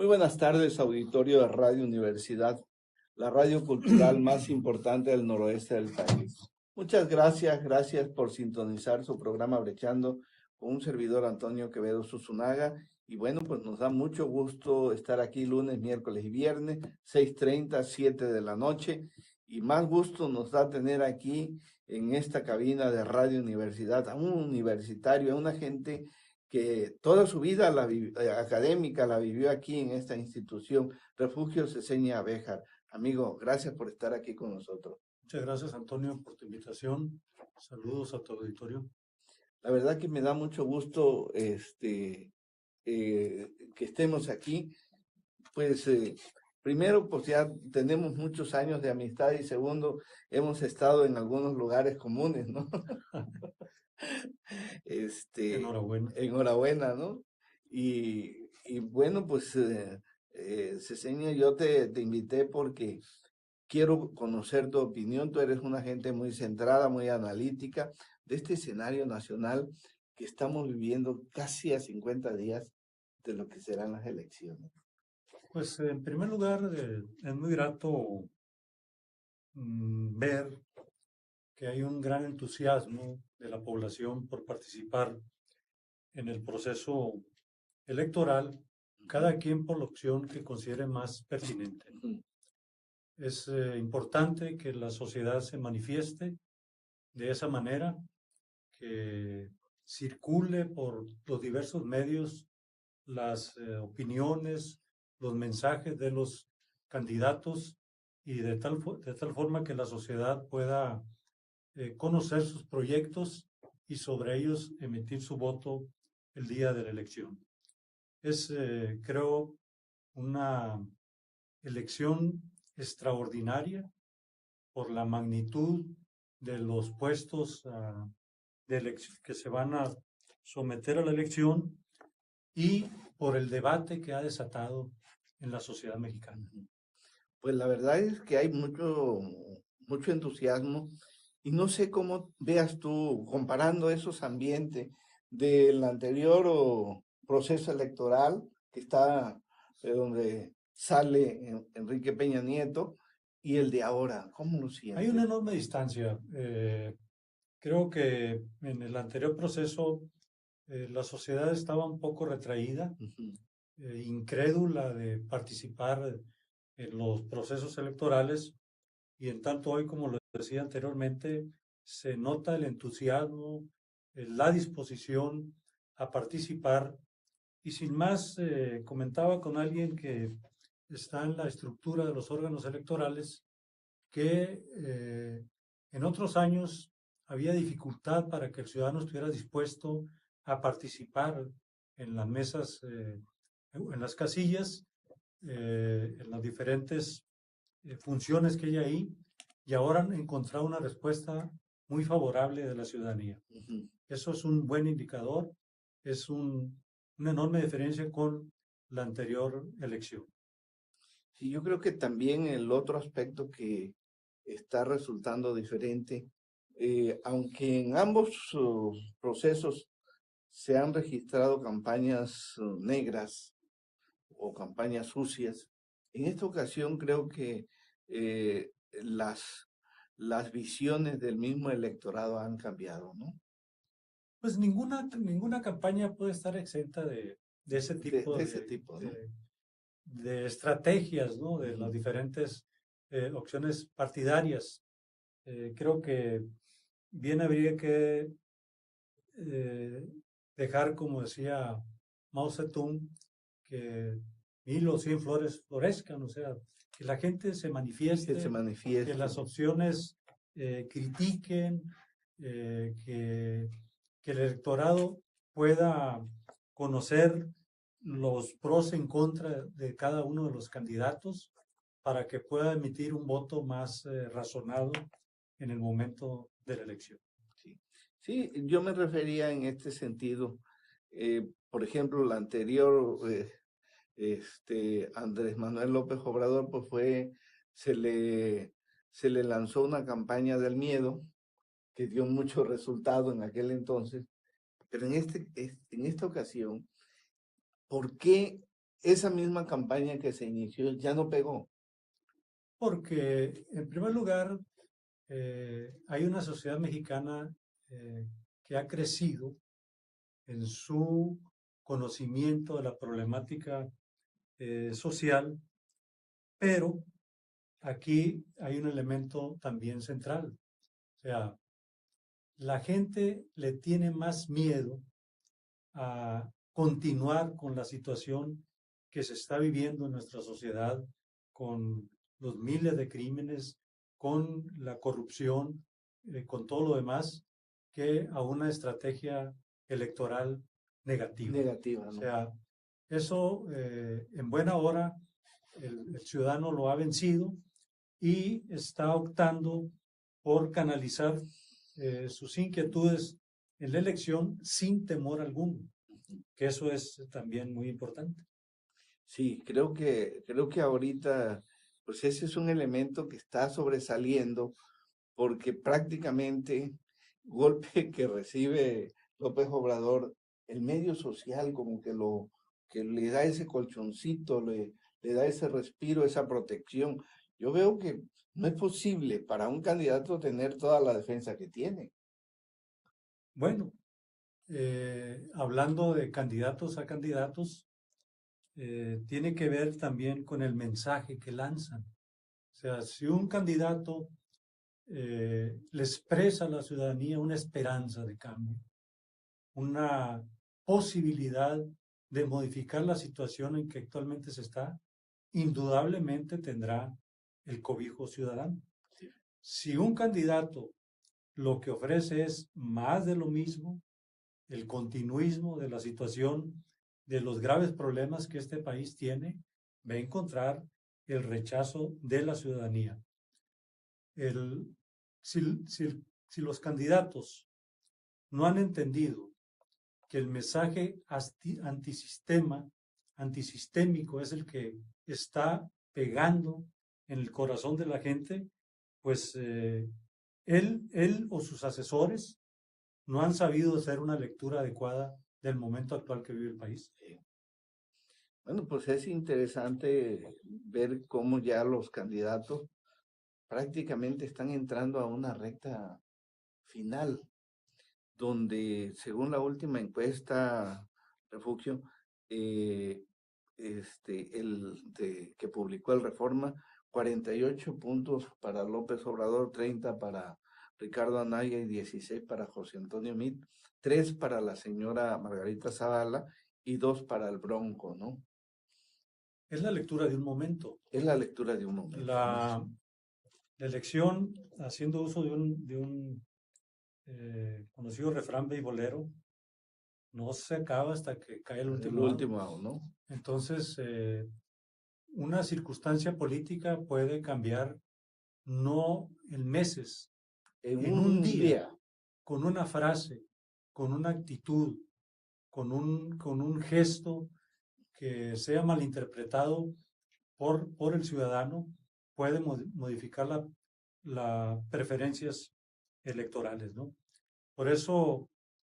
Muy buenas tardes, auditorio de Radio Universidad, la radio cultural más importante del noroeste del país. Muchas gracias por sintonizar su programa Brechando con un servidor Antonio Quevedo Susunaga. Y bueno, pues nos da mucho gusto estar aquí lunes, miércoles y viernes, 6:30, 7 de la noche. Y más gusto nos da tener aquí en esta cabina de Radio Universidad a un universitario, a una gente que toda su vida académica la vivió aquí en esta institución, Refugio Ceseña Abéjar. Amigo, gracias por estar aquí con nosotros. Muchas gracias, Antonio, por tu invitación. Saludos a tu auditorio. La verdad que me da mucho gusto que estemos aquí. Pues primero, pues ya tenemos muchos años de amistad y segundo, hemos estado en algunos lugares comunes, ¿no? Enhorabuena. Enhorabuena, ¿no? Y bueno, pues Ceseña, yo te invité porque quiero conocer tu opinión. Tú eres una gente muy centrada, muy analítica de este escenario nacional que estamos viviendo casi a 50 días de lo que serán las elecciones. Pues en primer lugar, es muy grato ver que hay un gran entusiasmo de la población por participar en el proceso electoral, cada quien por la opción que considere más pertinente. Es importante que la sociedad se manifieste de esa manera, que circule por los diversos medios las opiniones, los mensajes de los candidatos y de tal forma que la sociedad pueda conocer sus proyectos y sobre ellos emitir su voto el día de la elección. Es, creo, una elección extraordinaria por la magnitud de los puestos que se van a someter a la elección y por el debate que ha desatado en la sociedad mexicana. Pues la verdad es que hay mucho entusiasmo y no sé cómo veas tú, comparando esos ambientes del anterior proceso electoral que está de donde sale Enrique Peña Nieto y el de ahora, ¿cómo lo sientes? Hay una enorme distancia. Creo que en el anterior proceso la sociedad estaba un poco retraída, incrédula de participar en los procesos electorales, y en tanto hoy, como lo decía anteriormente, se nota el entusiasmo, la disposición a participar. Y sin más, comentaba con alguien que está en la estructura de los órganos electorales que en otros años había dificultad para que el ciudadano estuviera dispuesto a participar en las mesas, en las casillas, en las diferentes funciones que hay ahí, y ahora han encontrado una respuesta muy favorable de la ciudadanía. Eso es un buen indicador, es una enorme diferencia con la anterior elección. Sí, yo creo que también el otro aspecto que está resultando diferente, aunque en ambos procesos se han registrado campañas negras o campañas sucias, en esta ocasión creo que las visiones del mismo electorado han cambiado, ¿no? Pues ninguna campaña puede estar exenta de ese tipo ¿no? de estrategias, ¿no? De las diferentes opciones partidarias. Creo que bien habría que dejar, como decía Mao Zedong, que 1000 o 100 flores florezcan, o sea, que la gente se manifieste, que las opciones critiquen, que el electorado pueda conocer los pros en contra de cada uno de los candidatos para que pueda emitir un voto más razonado en el momento de la elección. Sí, yo me refería en este sentido, por ejemplo, la anterior, Andrés Manuel López Obrador, pues se le lanzó una campaña del miedo que dio mucho resultado en aquel entonces, pero en esta ocasión, ¿por qué esa misma campaña que se inició ya no pegó. Porque, en primer lugar, hay una sociedad mexicana que ha crecido en su conocimiento de la problemática social, pero aquí hay un elemento también central. O sea, la gente le tiene más miedo a continuar con la situación que se está viviendo en nuestra sociedad, con los miles de crímenes, con la corrupción, con todo lo demás, que a una estrategia electoral negativa. Negativa, O ¿no? sea, eso en buena hora el ciudadano lo ha vencido y está optando por canalizar sus inquietudes en la elección sin temor alguno, que eso es también muy importante. Sí, creo que ahorita, pues ese es un elemento que está sobresaliendo porque prácticamente golpe que recibe López Obrador, el medio social como que le da ese colchoncito, le da ese respiro, esa protección. Yo veo que no es posible para un candidato tener toda la defensa que tiene. Bueno, hablando de candidatos a candidatos, tiene que ver también con el mensaje que lanzan. O sea, si un candidato le expresa a la ciudadanía una esperanza de cambio, una posibilidad de modificar la situación en que actualmente se está, indudablemente tendrá el cobijo ciudadano. Si un candidato lo que ofrece es más de lo mismo, el continuismo de la situación, de los graves problemas que este país tiene, va a encontrar el rechazo de la ciudadanía. Si los candidatos no han entendido que el mensaje antisistémico es el que está pegando en el corazón de la gente, pues él o sus asesores no han sabido hacer una lectura adecuada del momento actual que vive el país. Bueno, pues es interesante ver cómo ya los candidatos prácticamente están entrando a una recta final, donde según la última encuesta, Refugio, que publicó el Reforma, 48 puntos para López Obrador, 30 para Ricardo Anaya y 16 para José Antonio Meade, 3 para la señora Margarita Zavala y 2 para el Bronco, ¿no? Es la lectura de un momento. Es la lectura de un momento. La elección, haciendo uso de un conocido refrán beisbolero, no se acaba hasta que cae el último out. Último out, ¿no? Entonces, una circunstancia política puede cambiar no en meses, en un día, con una frase, con una actitud, con un gesto que sea malinterpretado por el ciudadano, puede modificar las preferencias electorales, ¿no? Por eso,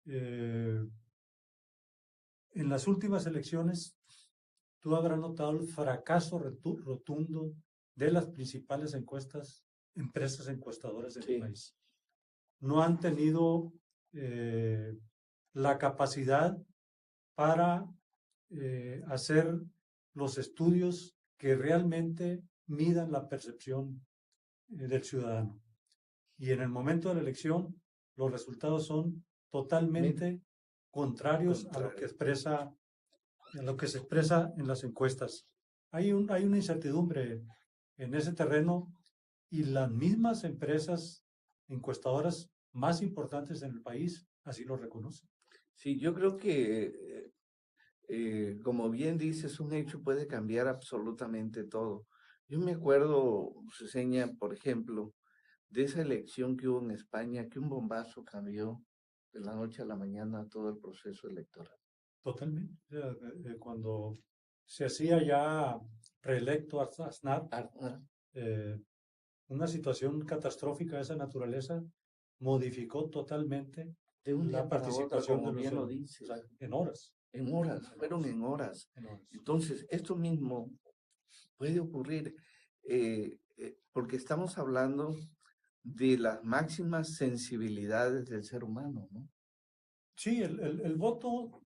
en las últimas elecciones, tú habrás notado el fracaso rotundo de las principales empresas encuestadoras del país. No han tenido la capacidad para hacer los estudios que realmente midan la percepción del ciudadano. Y en el momento de la elección, los resultados son totalmente contrarios a lo que se expresa en las encuestas. Hay una incertidumbre en ese terreno y las mismas empresas encuestadoras más importantes en el país así lo reconocen. Sí, yo creo que, como bien dices, un hecho puede cambiar absolutamente todo. Yo me acuerdo, Ceseña, por ejemplo, de esa elección que hubo en España, que un bombazo cambió de la noche a la mañana todo el proceso electoral. Totalmente. Cuando se hacía ya reelecto Aznar, una situación catastrófica de esa naturaleza modificó totalmente de un la día para otro, participación como de los bien lo dices. en horas. En horas, fueron en horas. En horas. Entonces, esto mismo puede ocurrir porque estamos hablando de las máximas sensibilidades del ser humano, ¿no? Sí, el voto,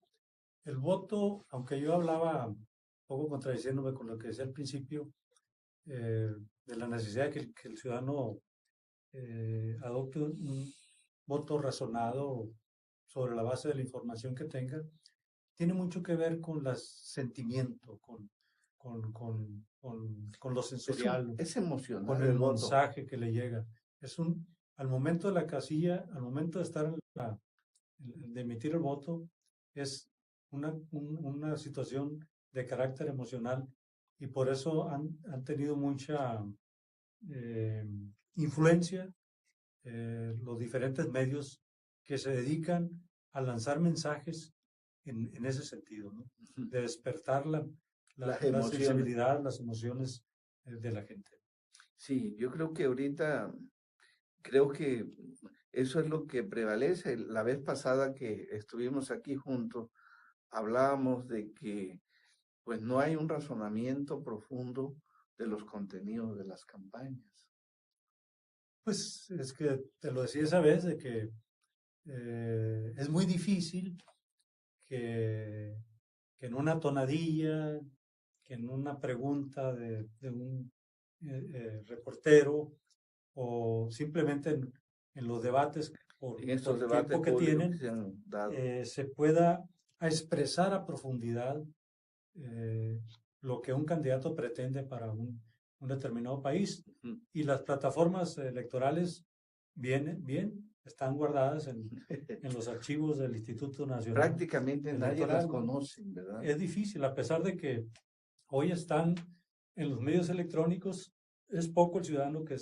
aunque yo hablaba un poco contradiciéndome con lo que decía al principio, de la necesidad de que el ciudadano adopte un voto razonado sobre la base de la información que tenga, tiene mucho que ver con el sentimiento, con lo sensorial, Es con emocional el el voto. mensaje que le llega. Al momento de la casilla, al momento de estar de emitir el voto, es una situación de carácter emocional y por eso han tenido mucha eh, influencia los diferentes medios que se dedican a lanzar mensajes en ese sentido, ¿no? De despertar Las la emociones. sensibilidad, las emociones de la gente. Sí, yo creo que ahorita, creo que eso es lo que prevalece. La vez pasada que estuvimos aquí juntos, hablábamos de que pues no hay un razonamiento profundo de los contenidos de las campañas. Pues es que te lo decía esa vez de que es muy difícil que en una tonadilla, que en una pregunta de un reportero o simplemente en los debates En por estos el debates tiempo que públicos que tienen, se han dado. se pueda expresar a profundidad eh, lo que un candidato pretende para un determinado país. Y las plataformas electorales bien, están guardadas en los archivos del Instituto Nacional Prácticamente nadie Electoral, las ¿no? conoce, ¿verdad? Es difícil, a pesar de que hoy están en los medios electrónicos, es poco el ciudadano que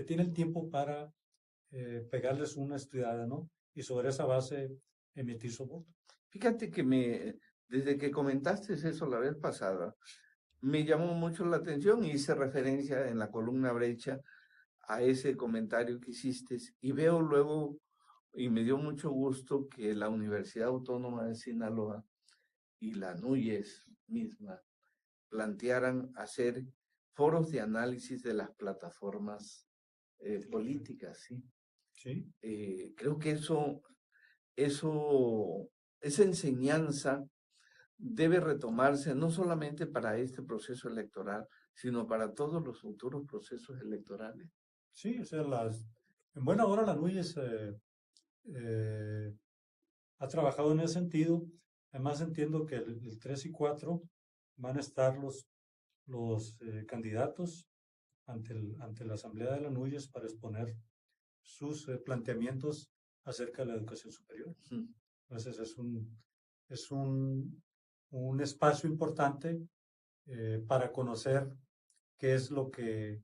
tiene el tiempo para pegarles una estudiada, ¿no? Y sobre esa base emitir su voto. Fíjate que desde que comentaste eso la vez pasada, me llamó mucho la atención y hice referencia en la columna Brecha a ese comentario que hiciste y veo luego, y me dio mucho gusto que la Universidad Autónoma de Sinaloa y la NUYES misma plantearan hacer foros de análisis de las plataformas políticas, ¿sí? Sí. Creo que esa enseñanza debe retomarse no solamente para este proceso electoral, sino para todos los futuros procesos electorales. Sí, o sea, en buena hora la NUYES ha trabajado en ese sentido. Además entiendo que el 3 y 4 van a estar los candidatos ante la Asamblea de la NUYES para exponer sus planteamientos acerca de la educación superior. Entonces es un espacio importante para conocer qué es lo que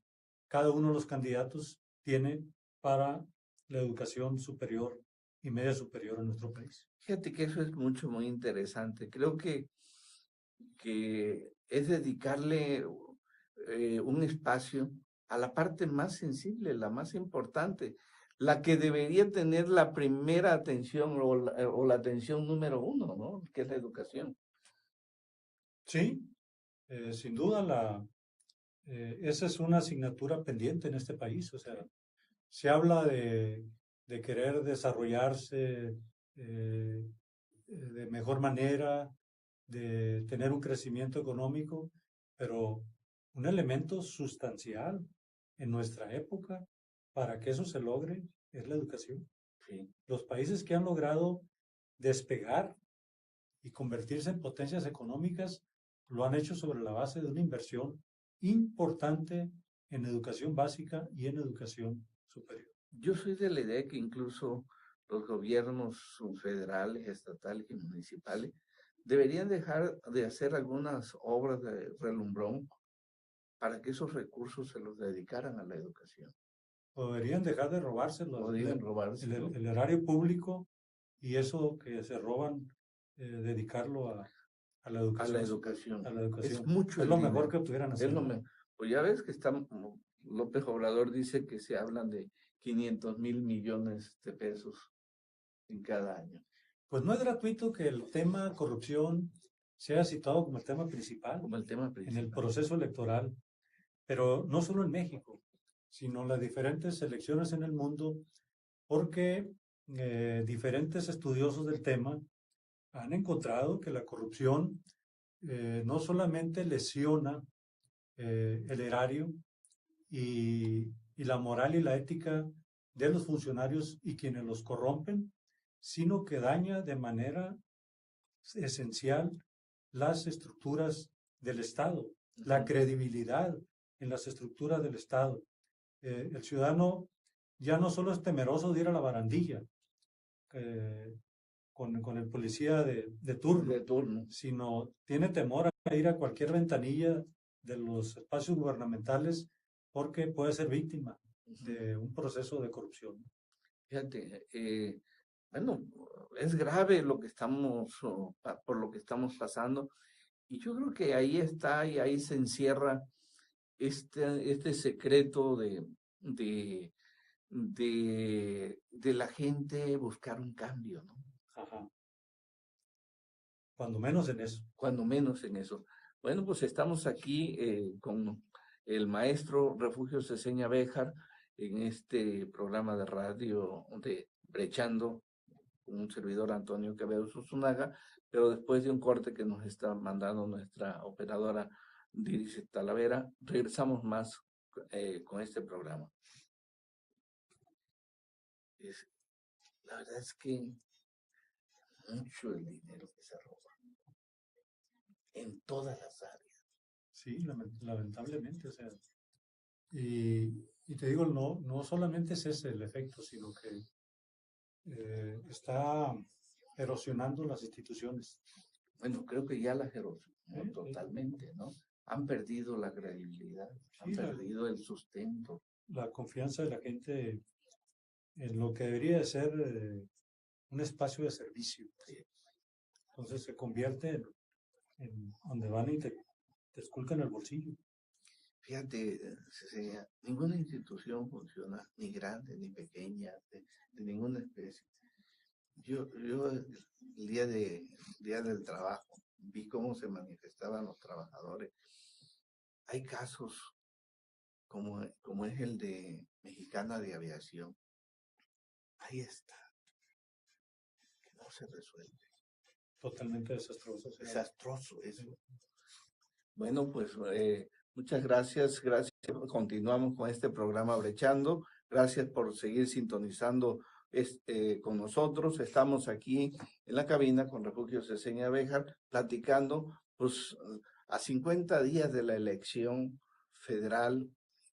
cada uno de los candidatos tiene para la educación superior y media superior en nuestro país. Fíjate que eso es muy interesante. Creo que es dedicarle un espacio a la parte más sensible, la más importante, la que debería tener la primera atención o la atención número uno, ¿no? Que es la educación. Sí, sin duda esa es una asignatura pendiente en este país. O sea, se habla de querer desarrollarse de mejor manera, de tener un crecimiento económico, pero un elemento sustancial en nuestra época para que eso se logre es la educación. Sí. Los países que han logrado despegar y convertirse en potencias económicas lo han hecho sobre la base de una inversión importante en educación básica y en educación superior. Yo soy de la idea que incluso los gobiernos federales, estatales y municipales deberían dejar de hacer algunas obras de relumbrón para que esos recursos se los dedicaran a la educación. Podrían dejar de robárselo, Podrían robárselo. el erario público y eso que se roban, dedicarlo a la educación. A la educación. A la educación. Es mucho Es el lo dinero. mejor que pudieran hacer. Pues ya ves que López Obrador dice que se hablan de 500 mil millones de pesos en cada año. Pues no es gratuito que el tema corrupción sea citado como el tema principal Como el tema en principal. el proceso electoral, pero no solo en México, sino en las diferentes elecciones en el mundo, porque diferentes estudiosos del tema han encontrado que la corrupción no solamente lesiona el erario y la moral y la ética de los funcionarios y quienes los corrompen, sino que daña de manera esencial las estructuras del Estado, la credibilidad en las estructuras del Estado. El ciudadano ya no solo es temeroso de ir a la barandilla con el policía de turno, sino tiene temor a ir a cualquier ventanilla de los espacios gubernamentales porque puede ser víctima de un proceso de corrupción. Fíjate, bueno, es grave lo que por lo que estamos pasando, y yo creo que ahí está y ahí se encierra este secreto de, de la gente buscar un cambio, ¿no? Ajá. Cuando menos en eso. Cuando menos en eso. Bueno, pues estamos aquí con el maestro Refugio Ceseña Béjar en este programa de radio de Brechando, con un servidor Antonio Quevedo Susunaga, pero después de un corte que nos está mandando nuestra operadora Diris Talavera, regresamos más con este programa. La verdad es que mucho el dinero que se roba en todas las áreas. Sí, lamentablemente, o sea, y te digo, no solamente es ese el efecto, sino que está erosionando las instituciones. Bueno, creo que ya las erosionó totalmente, ¿no? Han perdido la credibilidad, han perdido el sustento. La confianza de la gente en lo que debería de ser un espacio de servicio. Sí. Entonces se convierte en donde van y te esculcan el bolsillo. Fíjate, ninguna institución funciona, ni grande, ni pequeña, de ninguna especie. Yo el día del trabajo vi cómo se manifestaban los trabajadores. Hay casos como es el de Mexicana de Aviación. Ahí está, que no se resuelve. Totalmente desastroso. Desastroso eso. Bueno, pues muchas gracias. Continuamos con este programa Brechando. Gracias por seguir sintonizando con nosotros. Estamos aquí en la cabina con Refugio Ceseña Béjar, platicando pues a 50 días de la elección federal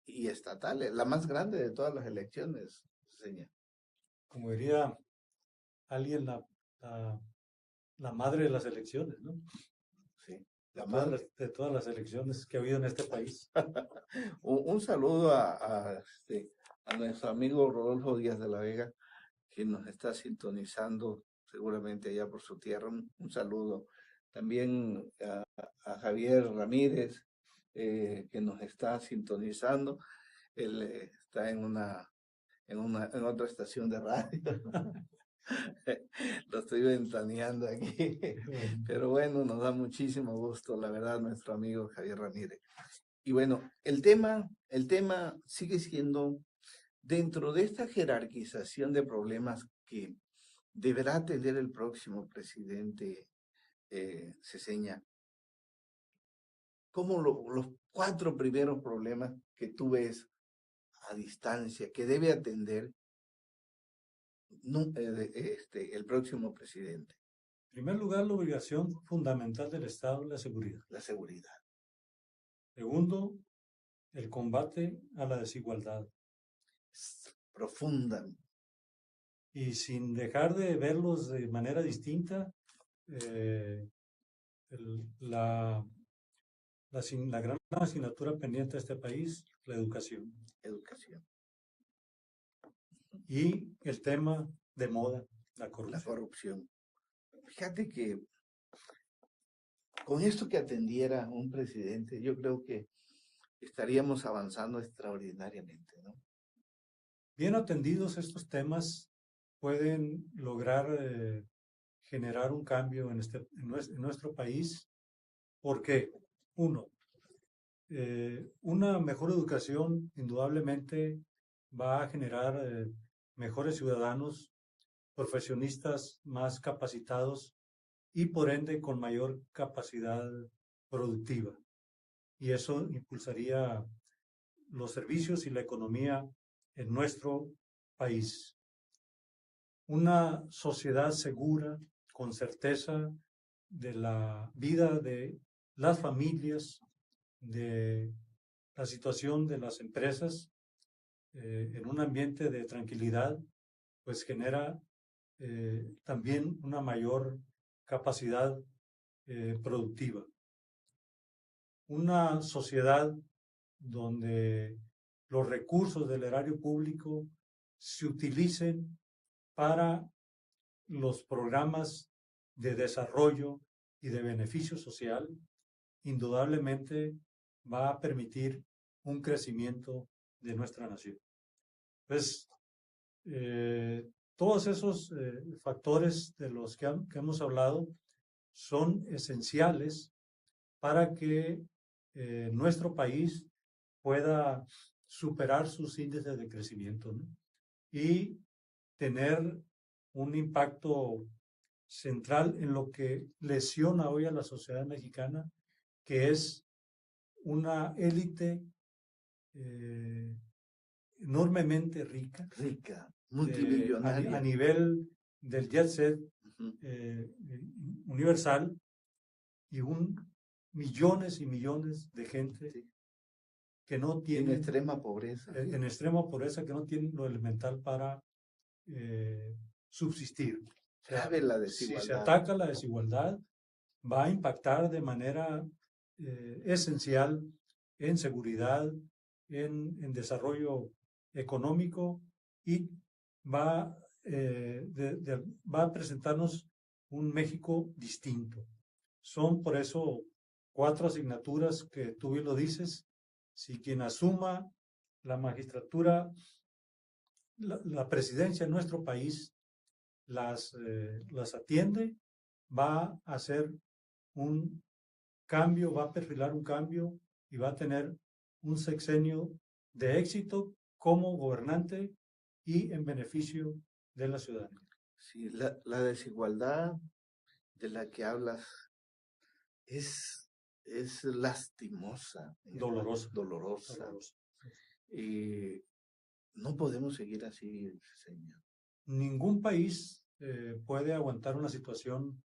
y estatal, la más grande de todas las elecciones, Ceseña. Como diría alguien, la madre de las elecciones, ¿no? Sí. De todas las elecciones que ha habido en este país. Un saludo a nuestro amigo Rodolfo Díaz de la Vega, que nos está sintonizando seguramente allá por su tierra. Un saludo. También a Javier Ramírez, que nos está sintonizando. Él está en otra estación de radio. Lo estoy ventaneando aquí. Pero bueno, nos da muchísimo gusto, la verdad, nuestro amigo Javier Ramírez. Y bueno, el tema sigue siendo dentro de esta jerarquización de problemas que deberá atender el próximo presidente Ceseña. ¿Cómo los 4 primeros problemas que tú ves a distancia que debe atender el próximo presidente? En primer lugar, la obligación fundamental del Estado es la seguridad. La seguridad. Segundo, el combate a la desigualdad. Profunda. Y sin dejar de verlos de manera distinta, la gran asignatura pendiente de este país, la educación. Educación. Y el tema de moda, la corrupción. La corrupción. Fíjate que con esto que atendiera un presidente, yo creo que estaríamos avanzando extraordinariamente, ¿no? Bien atendidos estos temas pueden lograr generar un cambio en nuestro país. ¿Por qué? Uno, una mejor educación indudablemente va a generar mejores ciudadanos, profesionistas más capacitados y por ende con mayor capacidad productiva. Y eso impulsaría los servicios y la economía en nuestro país. Una sociedad segura, con certeza de la vida de las familias, de la situación de las empresas, en un ambiente de tranquilidad, pues genera también una mayor capacidad productiva. Una sociedad donde los recursos del erario público se utilicen para los programas de desarrollo y de beneficio social, indudablemente va a permitir un crecimiento de nuestra nación. Pues todos esos factores de los que hemos hablado son esenciales para que nuestro país pueda superar sus índices de crecimiento, ¿no? Y tener un impacto central en lo que lesiona hoy a la sociedad mexicana, que es una élite enormemente rica, multimillonaria, a nivel del jet set universal, y millones y millones de gente que no tienen, en extrema pobreza, que no tienen lo elemental para subsistir. O sea, grave la desigualdad. si se ataca la desigualdad, va a impactar de manera esencial en seguridad, en desarrollo económico, y va a presentarnos un México distinto. Son por eso 4 asignaturas que tú bien lo dices. Si quien asuma la magistratura, la presidencia en nuestro país, las atiende, va a hacer un cambio, va a perfilar un cambio y va a tener un sexenio de éxito como gobernante y en beneficio de la ciudadanía. Sí, la desigualdad de la que hablas es lastimosa, Dolorosa. dolorosa. Y no podemos seguir así, señor. Ningún país puede aguantar una situación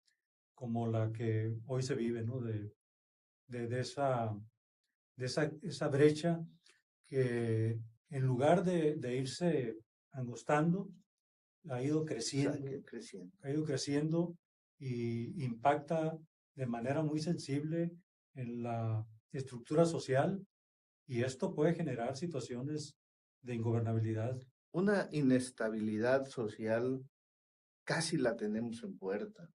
como la que hoy se vive, ¿no? De esa brecha que en lugar de irse angostando, ha ido creciendo y impacta de manera muy sensible en la estructura social, y esto puede generar situaciones de ingobernabilidad. Una inestabilidad social casi la tenemos en puerta.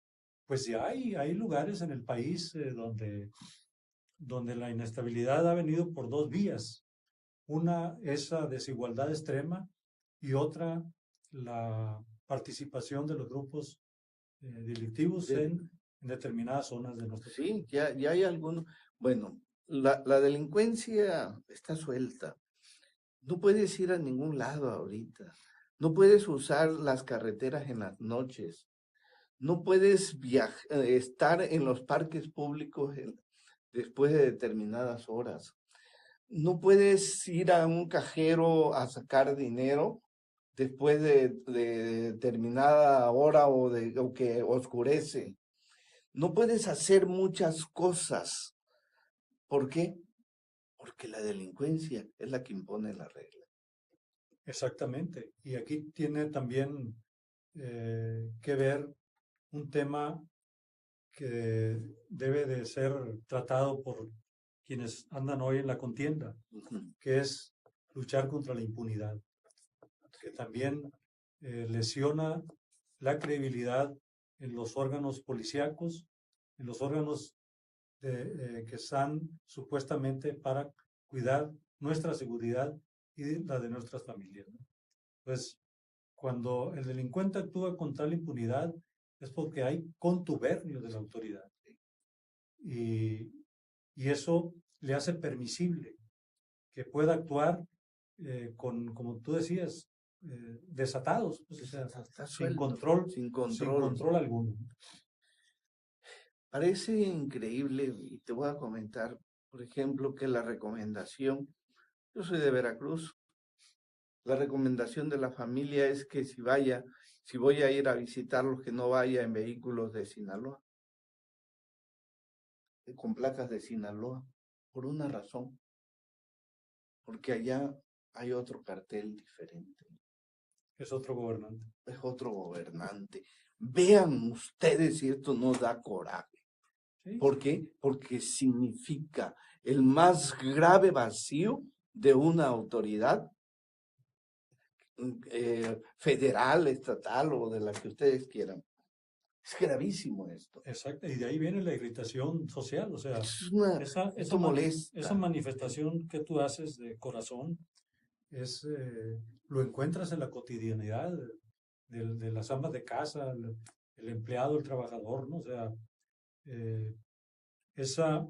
Pues ya hay lugares en el país donde la inestabilidad ha venido por 2 vías. Una, esa desigualdad extrema, y otra, la participación de los grupos delictivos en determinadas zonas de nuestro país. Sí, ya hay algunos. Bueno, la delincuencia está suelta. No puedes ir a ningún lado ahorita. No puedes usar las carreteras en las noches. No puedes estar en los parques públicos después de determinadas horas. No puedes ir a un cajero a sacar dinero después de determinada hora o que oscurece. No puedes hacer muchas cosas. ¿Por qué? Porque la delincuencia es la que impone la regla. Exactamente. Y aquí tiene también que ver un tema que debe de ser tratado por quienes andan hoy en la contienda, que es luchar contra la impunidad, que también lesiona la credibilidad en los órganos policíacos, en los órganos que están supuestamente para cuidar nuestra seguridad y la de nuestras familias, ¿no? Pues cuando el delincuente actúa con tal impunidad, es porque hay contubernio de la autoridad. Y eso le hace permisible que pueda actuar como tú decías, desatados, pues, o sea, Está sin suelto, control, sin sin control. control alguno. Parece increíble, y te voy a comentar, por ejemplo, que la recomendación, yo soy de Veracruz, la recomendación de la familia es que si voy a ir a visitarlos, que no vaya en vehículos de Sinaloa, con placas de Sinaloa, por una razón, porque allá hay otro cartel diferente, Es otro gobernante. es otro gobernante. Vean ustedes si esto nos da coraje. Sí, ¿Por qué? Porque significa el más grave vacío de una autoridad federal, estatal o de la que ustedes quieran. Es gravísimo esto. exacto. Y de ahí viene la irritación social. O sea, esa Esto molesta. manifestación que tú haces de corazón lo encuentras en la cotidianidad de las amas de casa, el empleado, el trabajador, ¿no? O sea, eh, esa,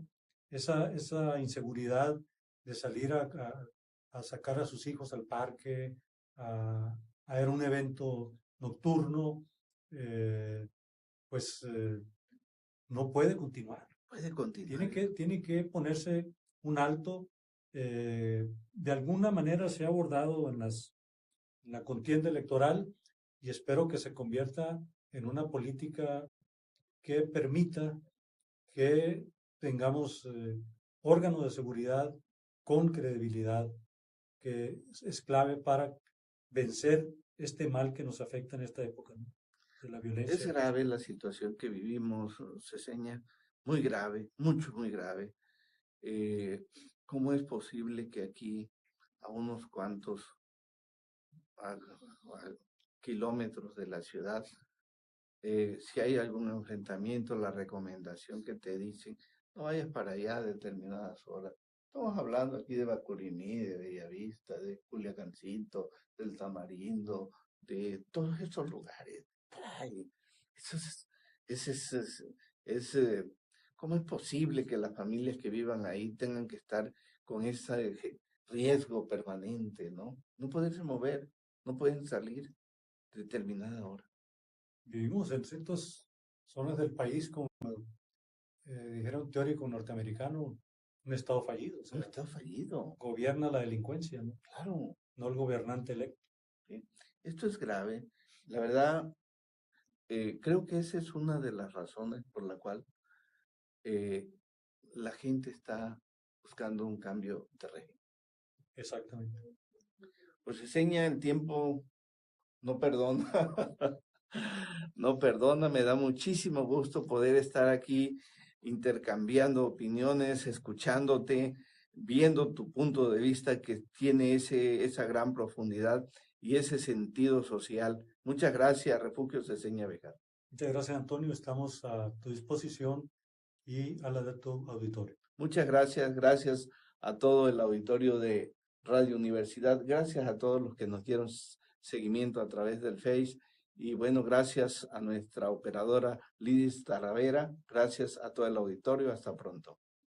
esa inseguridad de salir a sacar a sus hijos al parque, a ir a un evento nocturno, pues no puede continuar. Puede continuar. Tiene que ponerse un alto. De alguna manera se ha abordado en la contienda electoral y espero que se convierta en una política que permita que tengamos órganos de seguridad con credibilidad, que es clave para vencer este mal que nos afecta en esta época, ¿no? De la Es violencia. grave la situación que vivimos, Ceseña, muy grave, muy grave. ¿Cómo es posible que aquí, a unos cuantos kilómetros de la ciudad, si hay algún enfrentamiento, la recomendación que te dicen, no vayas para allá a determinadas horas? Estamos hablando aquí de Bacurimí, de Bellavista, de Culiacancito, del Tamarindo, de todos esos lugares. Ay, eso es, ¿cómo es posible que las familias que vivan ahí tengan que estar con ese riesgo permanente, ¿no? No poderse mover, no pueden salir a determinada hora. Vivimos en ciertas zonas del país, como dijera un teórico norteamericano, un estado fallido. O sea, No, está fallido, gobierna la delincuencia, ¿no? claro. No el gobernante electo. ¿Sí? Esto es grave. La verdad, creo que esa es una de las razones por la cual eh, la gente está buscando un cambio de régimen. Exactamente. Pues enseña el tiempo, no perdona. No perdona, me da muchísimo gusto poder estar aquí intercambiando opiniones, escuchándote, viendo tu punto de vista que tiene esa gran profundidad y ese sentido social. Muchas gracias, Refugio Ceseña Bejar. Muchas gracias, Antonio. Estamos a tu disposición y a la de tu auditorio. Muchas gracias, gracias a todo el auditorio de Radio Universidad, gracias a todos los que nos dieron seguimiento a través del Face. Y bueno, gracias a nuestra operadora Lidis Talavera, gracias a todo el auditorio, hasta pronto.